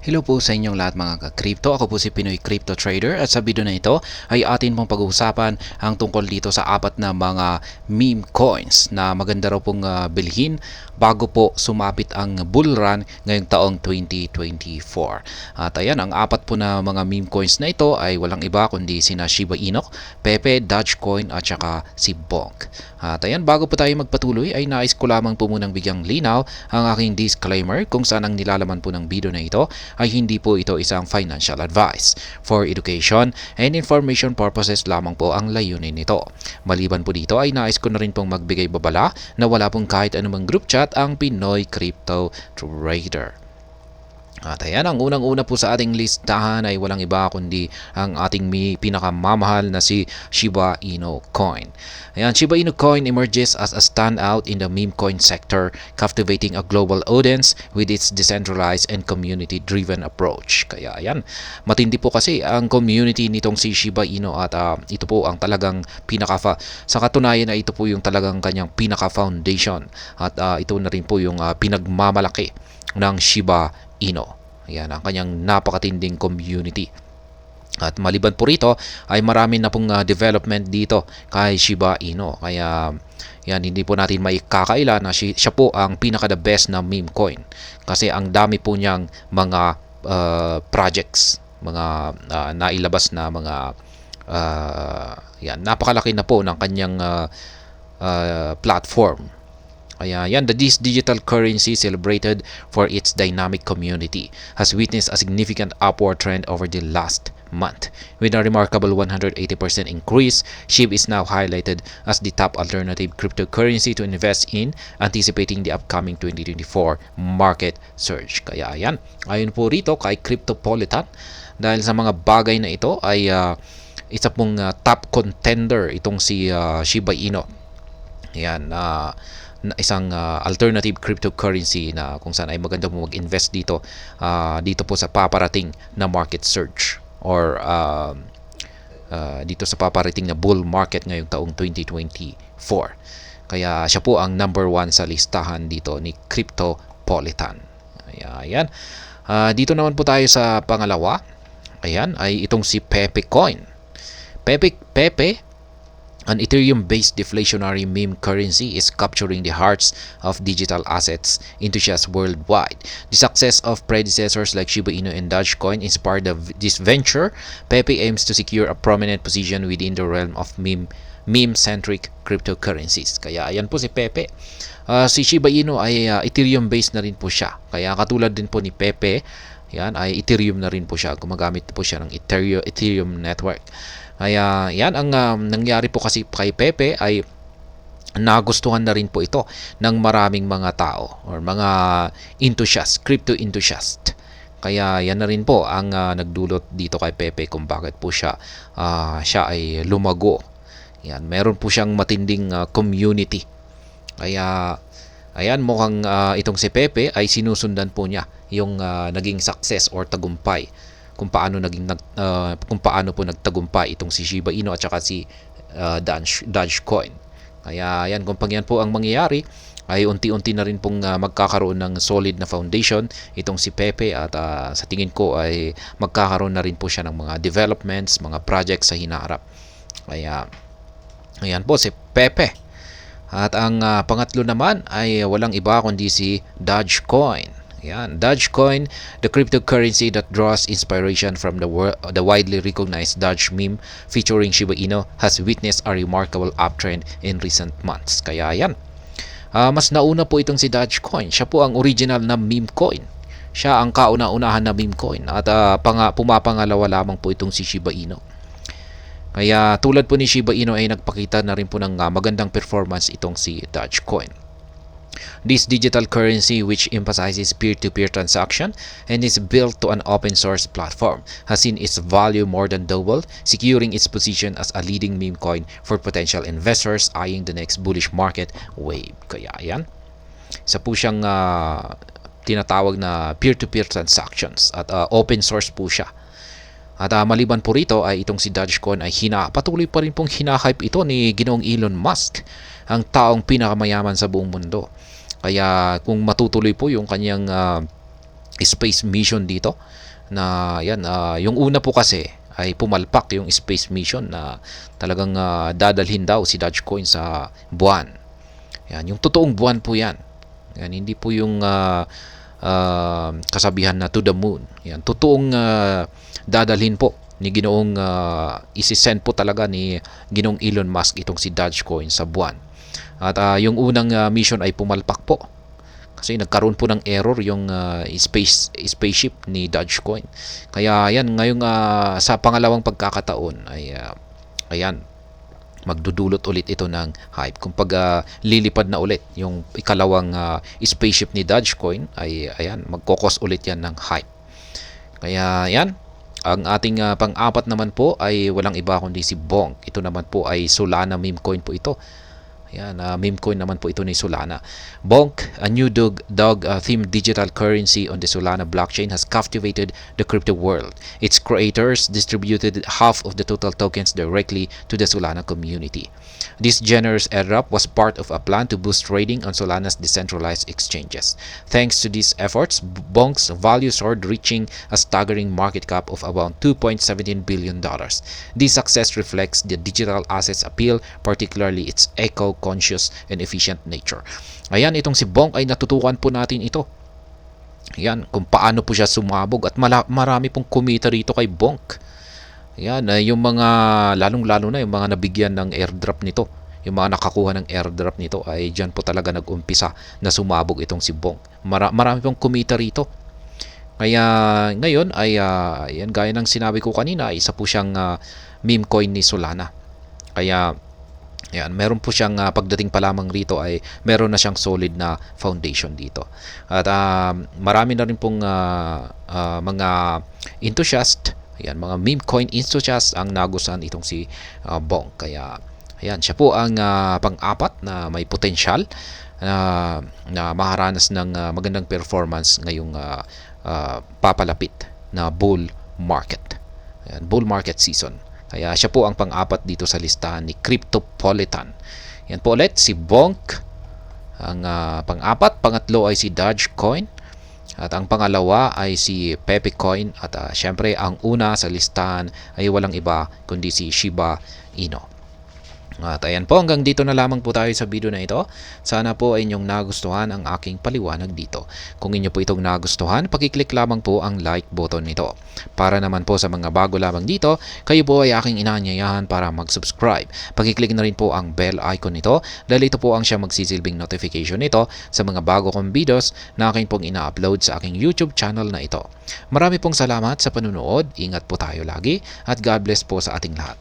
Hello po sa inyong lahat mga ka-crypto. Ako po si Pinoy Crypto Trader at sa video na ito ay atin pong pag-uusapan ang tungkol dito sa apat na mga meme coins na maganda raw pong bilhin bago po sumapit ang bull run ngayong taong 2024. At ayan, ang apat po na mga meme coins na ito ay walang iba kundi sina Shiba Inu, Pepe, Dogecoin at saka si Bonk. At ayan, bago po tayo magpatuloy ay nais ko lamang po munang bigyang linaw ang aking disclaimer kung saan ang nilalaman po ng video na ito ay hindi po ito isang financial advice. For education and information purposes lamang po ang layunin nito. Maliban po dito ay nais ko na rin pong magbigay babala na wala pong kahit anumang group chat ang Pinoy Crypto Trader. At ayan, ang unang-una po sa ating listahan ay walang iba kundi ang ating pinakamamahal na si Shiba Inu Coin. Ayan, Shiba Inu Coin emerges as a standout in the meme coin sector, captivating a global audience with its decentralized and community-driven approach. Kaya ayan, matindi po kasi ang community nitong si Shiba Inu at ito po ang talagang sa katunayan na ito po yung talagang kanyang pinaka-foundation at ito na rin po yung pinagmamalaki ng Shiba Inu. Ayan, ang kanyang napakatinding community. At maliban po rito ay marami na pong development dito kay Shiba Inu. Kaya yan, hindi po natin maikakaila na siya po ang pinaka-the best na meme coin. Kasi ang dami po niyang mga projects, mga nailabas na mga yan, napakalaki na po ng kanyang platform. Kaya yan, this digital currency celebrated for its dynamic community has witnessed a significant upward trend over the last month. With a remarkable 180% increase, SHIB is now highlighted as the top alternative cryptocurrency to invest in, anticipating the upcoming 2024 market surge. Kaya yan, ayon po rito kay Cryptopolitan, dahil sa mga bagay na ito ay isa pong top contender itong si Shiba Inu. Yan, isang alternative cryptocurrency na kung saan ay maganda mo mag-invest dito dito po sa paparating na market surge or dito sa paparating na bull market ngayong taong 2024. Kaya siya po ang number 1 sa listahan dito ni Cryptopolitan. Ayan. Dito naman po tayo sa pangalawa. Ayan, ay itong si Pepe Coin. Pepe, an Ethereum-based deflationary meme currency, is capturing the hearts of digital assets enthusiasts worldwide. The success of predecessors like Shiba Inu and Dogecoin inspired this venture. Pepe aims to secure a prominent position within the realm of meme-centric cryptocurrencies. Kaya ayan po si Pepe. Si Shiba Inu ay Ethereum-based na rin po siya. Kaya katulad din po ni Pepe, yan ay Ethereum na rin po siya. Gumagamit po siya ng Ethereum network. Kaya yan ang nangyari po kasi kay Pepe ay nagustuhan na rin po ito ng maraming mga tao or mga enthusiast, crypto enthusiast. Kaya yan na rin po ang nagdulot dito kay Pepe kung bakit po siya ay lumago. Yan, meron po siyang matinding community. Kaya ayan, mukhang itong si Pepe ay sinusundan po niya yung naging success or tagumpay kung paano po nagtagumpay itong si Shiba Inu at saka si Dogecoin. Kaya yan, kung yan po ang mangyayari ay unti-unti na rin pong magkakaroon ng solid na foundation itong si Pepe at sa tingin ko ay magkakaroon na rin po siya ng mga developments, mga projects sa hinaharap. Kaya ayan po si Pepe. At ang pangatlo naman ay walang iba kundi si Dogecoin. Yan, Dogecoin, the cryptocurrency that draws inspiration from the widely recognized Doge meme featuring Shiba Inu, has witnessed a remarkable uptrend in recent months. Kaya yan, mas nauna po itong si Dogecoin. Siya po ang original na meme coin. Siya ang kauna-unahan na meme coin at pumapangalawa lamang po itong si Shiba Inu. Kaya tulad po ni Shiba Inu ay nagpakita na rin po ng magandang performance itong si Dogecoin. This digital currency, which emphasizes peer-to-peer transaction and is built to an open source platform, has seen its value more than double, securing its position as a leading meme coin for potential investors eyeing the next bullish market wave. Kaya yan, isa po siyang tinatawag na peer-to-peer transactions at open source po siya. At maliban po rito ay itong si Dogecoin ay patuloy pa rin pong hinahype ito ni Ginoong Elon Musk, ang taong pinakamayaman sa buong mundo. Kaya kung matutuloy po yung kanyang space mission dito na yan, yung una po kasi ay pumalpak yung space mission na talagang dadalhin daw si Dogecoin sa buwan. Yan, yung totoong buwan po yan. Yan, hindi po yung kasabihan na to the moon. Yan, totoong dadalhin po ni Ginoong isisend po talaga ni Ginoong Elon Musk itong si Dogecoin sa buwan. At yung unang mission ay pumalpak po. Kasi nagkaroon po ng error yung spaceship ni Dogecoin. Kaya yan, ngayong sa pangalawang pagkakataon ay ayan, magdudulot ulit ito ng hype. Kung lilipad na ulit yung ikalawang spaceship ni Dogecoin ay ayan, magkokos ulit yan ng hype. Kaya yan, ang ating pang-apat naman po ay walang iba kundi si Bonk. Ito naman po ay Solana meme coin po ito. Yan, meme coin naman po ito ni Solana. Bonk, a new dog-themed digital currency on the Solana blockchain, has captivated the crypto world. Its creators distributed half of the total tokens directly to the Solana community. This generous airdrop was part of a plan to boost trading on Solana's decentralized exchanges. Thanks to these efforts, Bonk's value soared, reaching a staggering market cap of about $2.17 billion. This success reflects the digital assets appeal, particularly its eco-conscious and efficient nature. Ayan, itong si Bonk ay natutukan po natin ito. Ayan, kung paano po siya sumabog at marami pong kumita rito kay Bonk. Ayan, yung mga lalong-lalo na yung mga nabigyan ng airdrop nito. Yung mga nakakuha ng airdrop nito ay dyan po talaga nag-umpisa na sumabog itong si Bonk. Marami pong kumita rito. Kaya ngayon ay yan, gaya ng sinabi ko kanina, isa po siyang meme coin ni Solana. Kaya yan, meron po siyang pagdating pa lamang rito ay meron na siyang solid na foundation dito. At marami na rin pong mga enthusiast, ayan, mga meme coin enthusiast ang nagustuhan itong si Bonk. Kaya ayan, siya po ang pang-apat na may potensyal na makaranas ng magandang performance ngayong papalapit na bull market. Ayan, bull market season. Kaya siya po ang pang-apat dito sa listahan ni Cryptopolitan. Yan po ulit, si Bonk ang pang-apat. Pangatlo ay si Dogecoin. At ang pangalawa ay si Pepecoin. At syempre, ang una sa listahan ay walang iba kundi si Shiba Inu. At ayan po, hanggang dito na lamang po tayo sa video na ito. Sana po ay inyong nagustuhan ang aking paliwanag dito. Kung inyo po itong nagustuhan, pakiclick lamang po ang like button nito. Para naman po sa mga bago lamang dito, kayo po ay aking inaanyayahan para mag-subscribe. Pakiclick na rin po ang bell icon nito dahil ito po ang siya magsisilbing notification nito sa mga bago kong videos na aking pong ina-upload sa aking YouTube channel na ito. Marami pong salamat sa panunood, ingat po tayo lagi at God bless po sa ating lahat.